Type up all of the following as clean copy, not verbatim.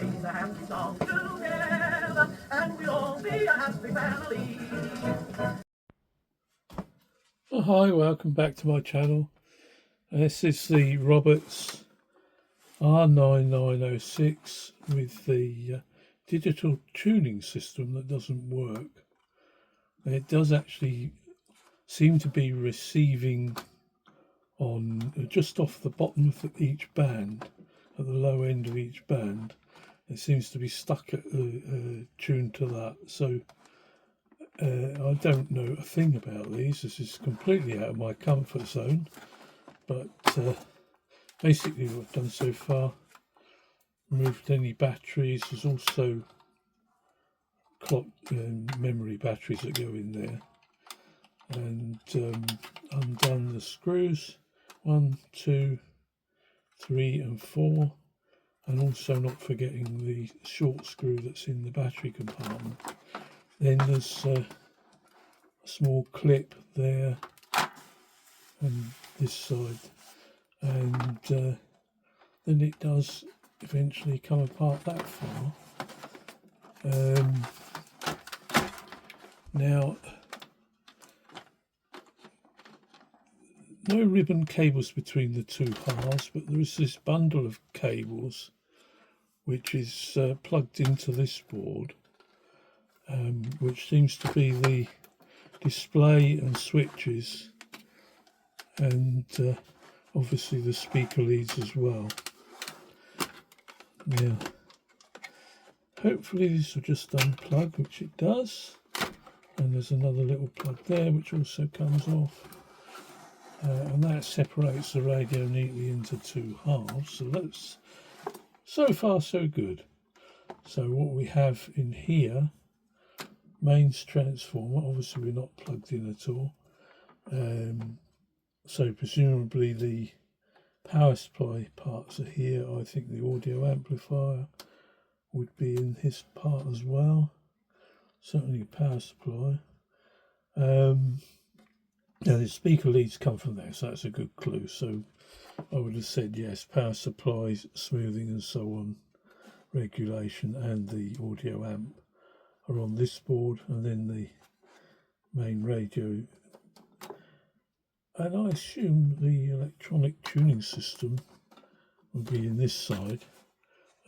sing a happy song together, and we'll all be a happy family. Oh, hi, welcome back to my channel. This is the Roberts R9906 with the digital tuning system that doesn't work. It does actually seem to be receiving on just off the bottom of each band, at the low end of each band. It seems to be stuck at tuned to that. So I don't know a thing about these. This is completely out of my comfort zone. But basically what I've done so far, removed any batteries. There's also clock memory batteries that go in there. And undone the screws, 1, 2, 3 and 4. And also not forgetting the short screw that's in the battery compartment. Then there's a small clip there and this side, and then it does eventually come apart that far. Now, no ribbon cables between the two halves, but there is this bundle of cables which is plugged into this board, which seems to be the display and switches, and obviously the speaker leads as well. Now, hopefully this will just unplug, which it does, and there's another little plug there which also comes off, and that separates the radio neatly into two halves. So that's so far so good. So what we have in here, mains transformer, obviously we're not plugged in at all, so presumably the power supply parts are here. I think the audio amplifier would be in this part as well, certainly a power supply. Now the speaker leads come from there, so that's a good clue. So I would have said yes, power supplies, smoothing and so on, regulation, and the audio amp are on this board, and then the main radio, and I assume the electronic tuning system will be in this side.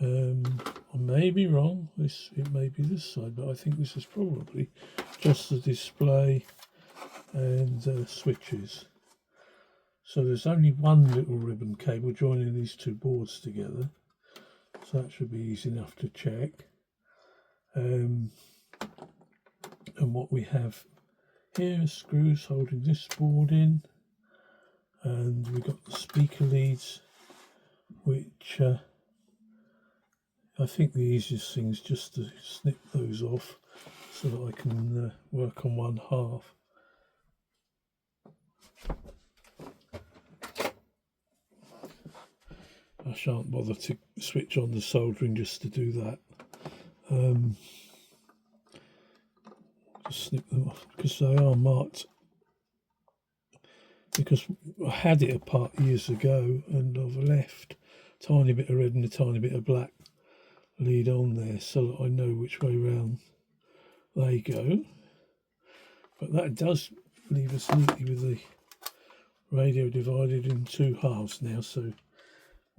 I may be wrong, it may be this side, but I think this is probably just the display and switches. So there's only one little ribbon cable joining these two boards together, so that should be easy enough to check. And what we have here is screws holding this board in, and we've got the speaker leads, which I think the easiest thing is just to snip those off so that I can work on one half. I shan't bother to switch on the soldering just to do that. Just snip them off because they are marked, because I had it apart years ago and I've left a tiny bit of red and a tiny bit of black lead on there so that I know which way round they go. But that does leave us neatly with the radio divided in two halves now. So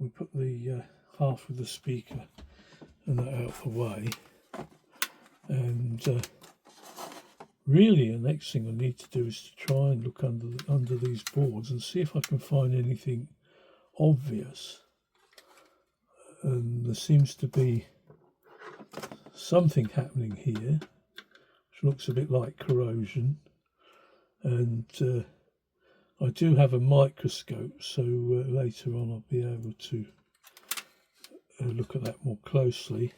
we put the half of the speaker and that out of the way, and really the next thing I need to do is to try and look under these boards and see if I can find anything obvious. And there seems to be something happening here which looks a bit like corrosion, and I do have a microscope, so later on I'll be able to look at that more closely.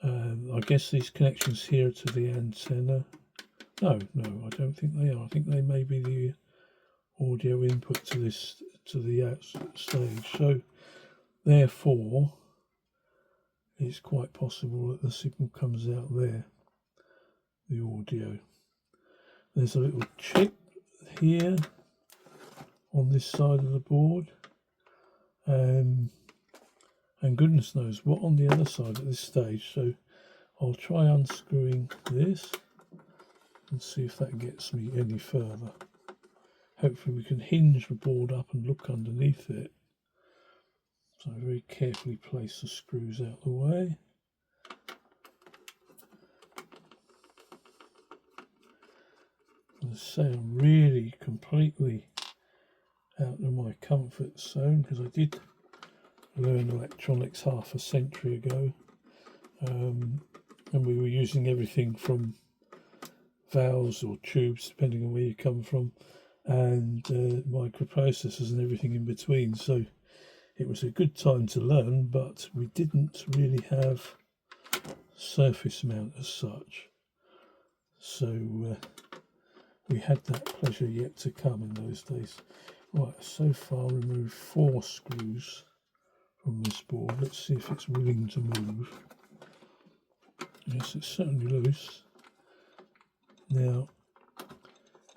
I guess these connections here to the antenna. No, I don't think they are. I think they may be the audio input to the outside stage. So therefore it's quite possible that the signal comes out there, the audio. There's a little chip here on this side of the board, and and goodness knows what on the other side at this stage. So I'll try unscrewing this and see if that gets me any further. Hopefully we can hinge the board up and look underneath it. So I very carefully place the screws out of the way. As I say, I'm really completely out of my comfort zone, because I did learn electronics half a century ago, and we were using everything from valves or tubes, depending on where you come from, and microprocessors and everything in between. So it was a good time to learn, but we didn't really have surface mount as such. So we had that pleasure yet to come in those days. Right, so far removed 4 screws from this board. Let's see if it's willing to move. Yes, it's certainly loose. Now,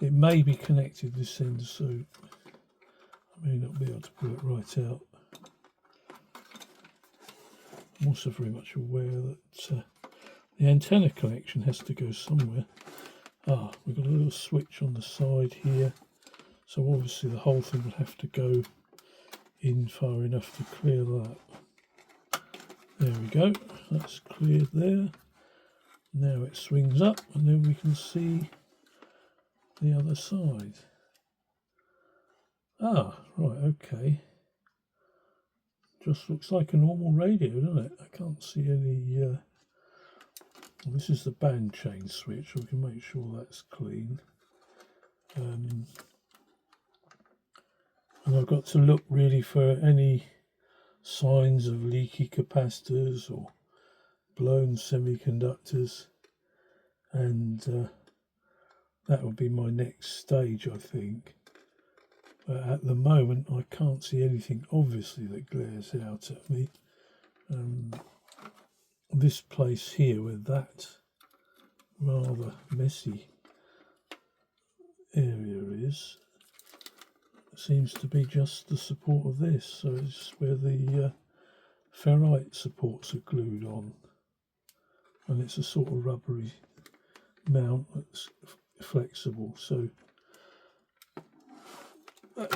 it may be connected this end, so I may not be able to pull it right out. I'm also very much aware that the antenna connection has to go somewhere. We've got a little switch on the side here, so obviously the whole thing will have to go in far enough to clear that. There we go, that's cleared there. Now it swings up and then we can see the other side. Right, okay. Just looks like a normal radio, doesn't it? I can't see any... This is the band chain switch, so we can make sure that's clean. And I've got to look really for any signs of leaky capacitors or blown semiconductors, and that will be my next stage, I think. But at the moment I can't see anything obviously that glares out at me. This place here with that rather messy area is, seems to be just the support of this, so it's where the ferrite supports are glued on, and it's a sort of rubbery mount that's flexible, so that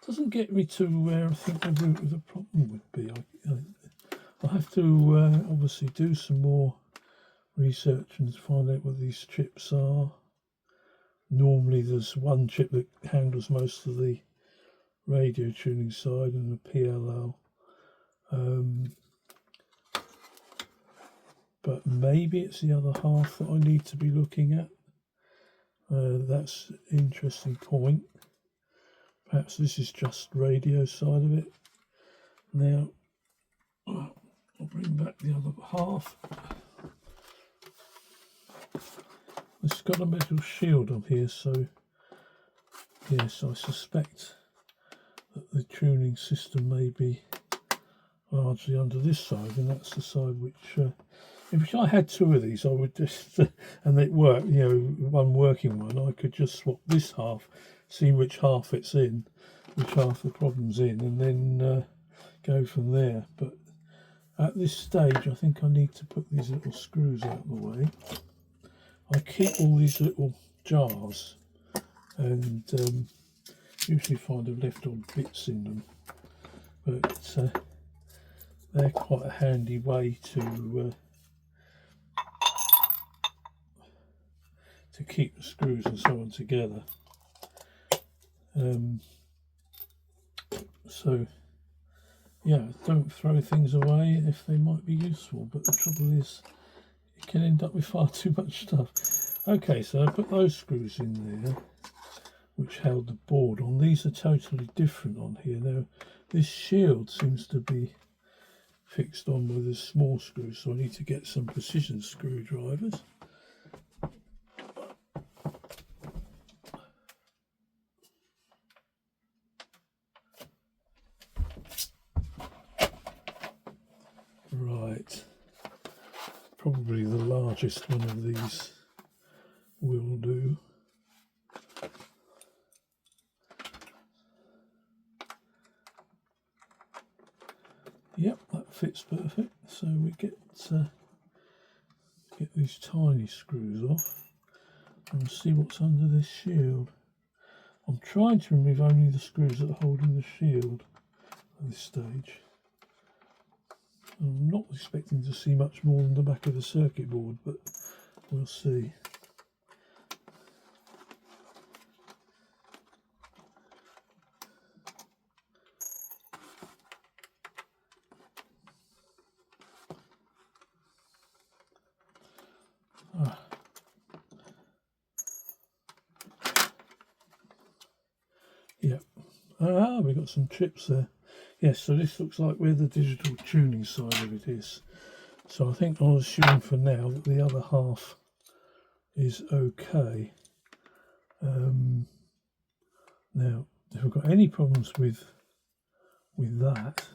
doesn't get me to where I think the root of the problem would be. I'll have to obviously do some more research and find out what these chips are. Normally there's one chip that handles most of the radio tuning side and the PLL, but maybe it's the other half that I need to be looking at. That's an interesting point. Perhaps this is just radio side of it. Now I'll bring back the other half. It's got a metal shield on here, so yes, I suspect that the tuning system may be largely under this side, and that's the side which, if I had 2 of these, I would just, and it worked, you know, one working one, I could just swap this half, see which half it's in, which half the problem's in, and then go from there. But at this stage, I think I need to put these little screws out of the way. I keep all these little jars, and usually find I've left odd bits in them, but they're quite a handy way to keep the screws and so on together. So yeah, don't throw things away if they might be useful, but the trouble is you can end up with far too much stuff. Okay, so I put those screws in there which held the board on. These are totally different on here. Now this shield seems to be fixed on with a small screw, so I need to get some precision screwdrivers. Right, probably the largest one of these will do. perfect. So we get these tiny screws off and see what's under this shield. I'm trying to remove only the screws that are holding the shield at this stage. I'm not expecting to see much more than the back of the circuit board, but we'll see. Yeah. We've got some chips there. Yes, so this looks like where the digital tuning side of it is. So I think I'll assume for now that the other half is okay. Now, if we've got any problems with that,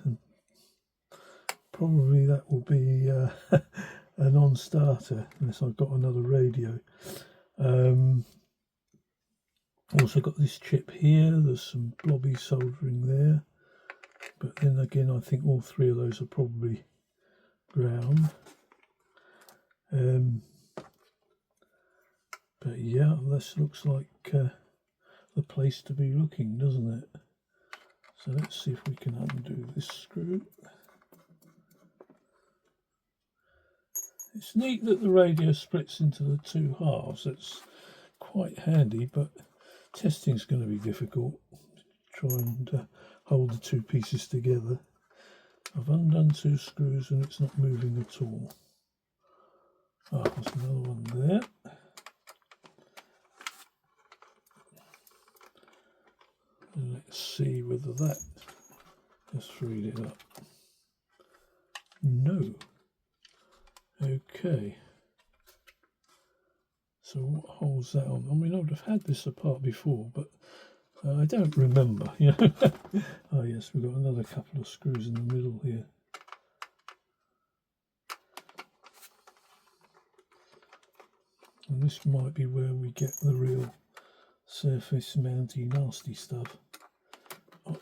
probably that will be a non-starter unless I've got another radio. Also got this chip here. There's some blobby soldering there, but then again I think all three of those are probably ground. But yeah, this looks like the place to be looking, doesn't it? So let's see if we can undo this screw. It's neat that the radio splits into the two halves. It's quite handy, but testing's going to be difficult. Try and hold the two pieces together. I've undone two screws and it's not moving at all. There's another one there. And let's see whether that has freed it up. No. Okay. So what holds that on? I mean, I would have had this apart before, but I don't remember. You know. Oh yes, we've got another couple of screws in the middle here. And this might be where we get the real surface mounty nasty stuff. Oh.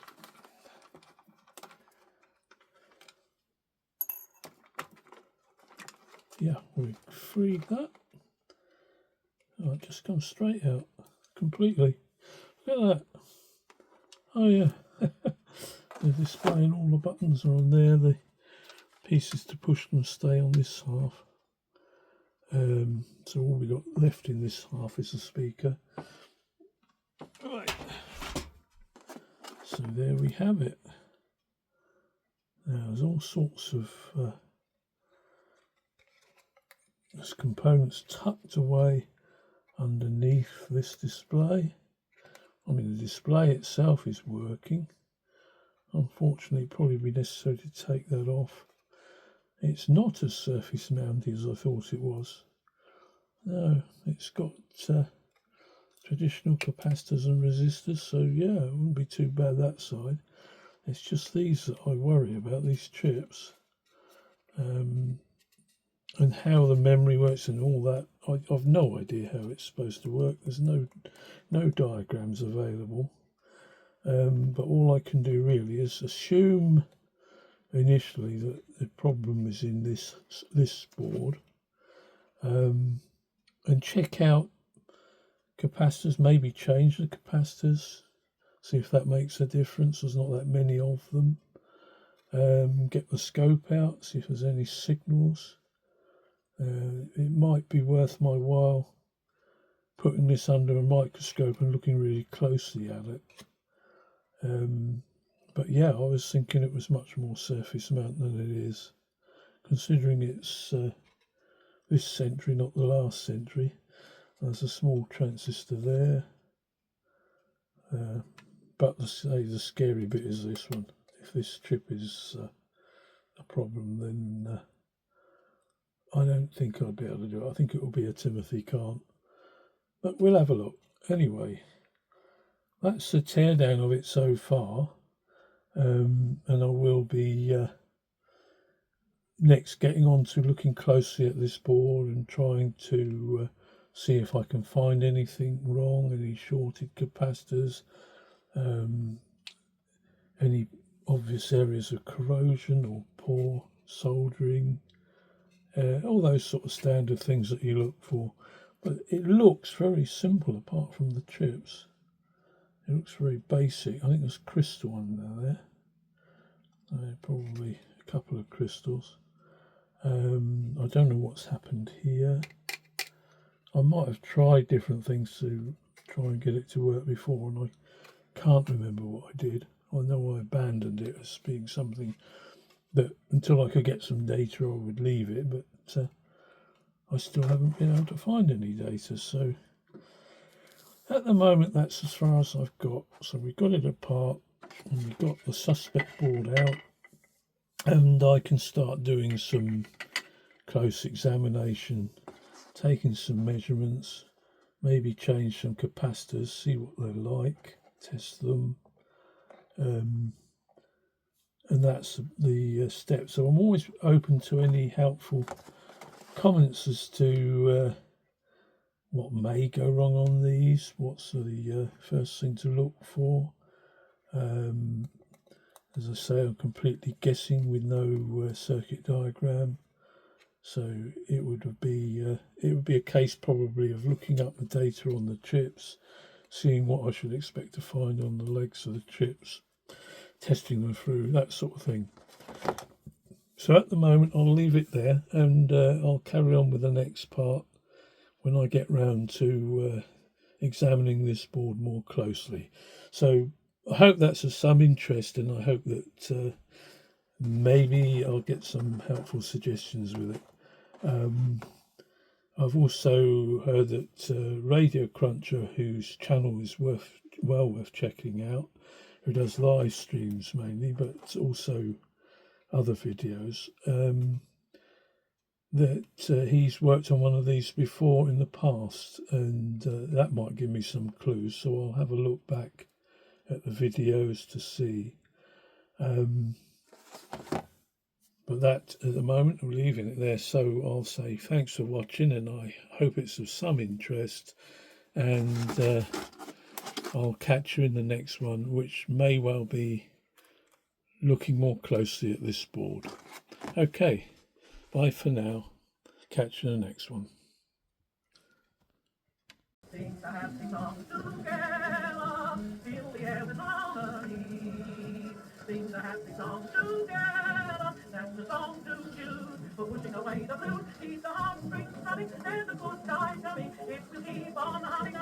Yeah, we freed that. Oh, it just comes straight out completely. Look at that. Oh yeah. The display and all the buttons are on there. The pieces to push them stay on this half. So all we got left in this half is the speaker. Right. So there we have it. Now there's all sorts of there's components tucked away underneath this display. I mean, the display itself is working. Unfortunately, it'd probably be necessary to take that off. It's not as surface mounted as I thought it was. No, it's got traditional capacitors and resistors, so yeah, it wouldn't be too bad that side. It's just these that I worry about, these chips, and how the memory works and all that. I've no idea how it's supposed to work. There's no diagrams available, but all I can do really is assume initially that the problem is in this board, and check out capacitors, maybe change the capacitors, see if that makes a difference. There's not that many of them. Get the scope out, see if there's any signals. It might be worth my while putting this under a microscope and looking really closely at it. But yeah, I was thinking it was much more surface mount than it is, considering it's this century, not the last century. There's a small transistor there, but the scary bit is this one. If this chip is a problem, then I don't think I'd be able to do it. I think it will be a Timothy can't, but we'll have a look. Anyway, that's the teardown of it so far, and I will be next getting on to looking closely at this board and trying to see if I can find anything wrong, any shorted capacitors, any obvious areas of corrosion or poor soldering, all those sort of standard things that you look for. But it looks very simple apart from the chips. It looks very basic. I think there's crystal under there. Probably a couple of crystals. I don't know what's happened here. I might have tried different things to try and get it to work before, and I can't remember what I did. I know I abandoned it as being something that until I could get some data I would leave it, but I still haven't been able to find any data. So at the moment that's as far as I've got. So we got it apart and we got the suspect board out, and I can start doing some close examination, taking some measurements, maybe change some capacitors, see what they're like, test them, and that's the step. So I'm always open to any helpful comments as to what may go wrong on these, what's the first thing to look for. As I say, I'm completely guessing with no circuit diagram, so it would be a case probably of looking up the data on the chips, seeing what I should expect to find on the legs of the chips, testing them through, that sort of thing. So at the moment I'll leave it there, and I'll carry on with the next part when I get round to examining this board more closely. So I hope that's of some interest, and I hope that maybe I'll get some helpful suggestions with it. I've also heard that Radio Cruncher, whose channel is well worth checking out, who does live streams mainly, but also other videos, that he's worked on one of these before in the past, and that might give me some clues. So I'll have a look back at the videos to see. But that at the moment I'm leaving it there. So I'll say thanks for watching, and I hope it's of some interest, and I'll catch you in the next one, which may well be looking more closely at this board. Okay, bye for now. Catch you in the next one. Sing a happy song together, fill the air with harmony. Sing a happy song together, that's the song to choose. For pushing away the blues, keep the heartstrings running, there's a good time coming. It will keep on humming.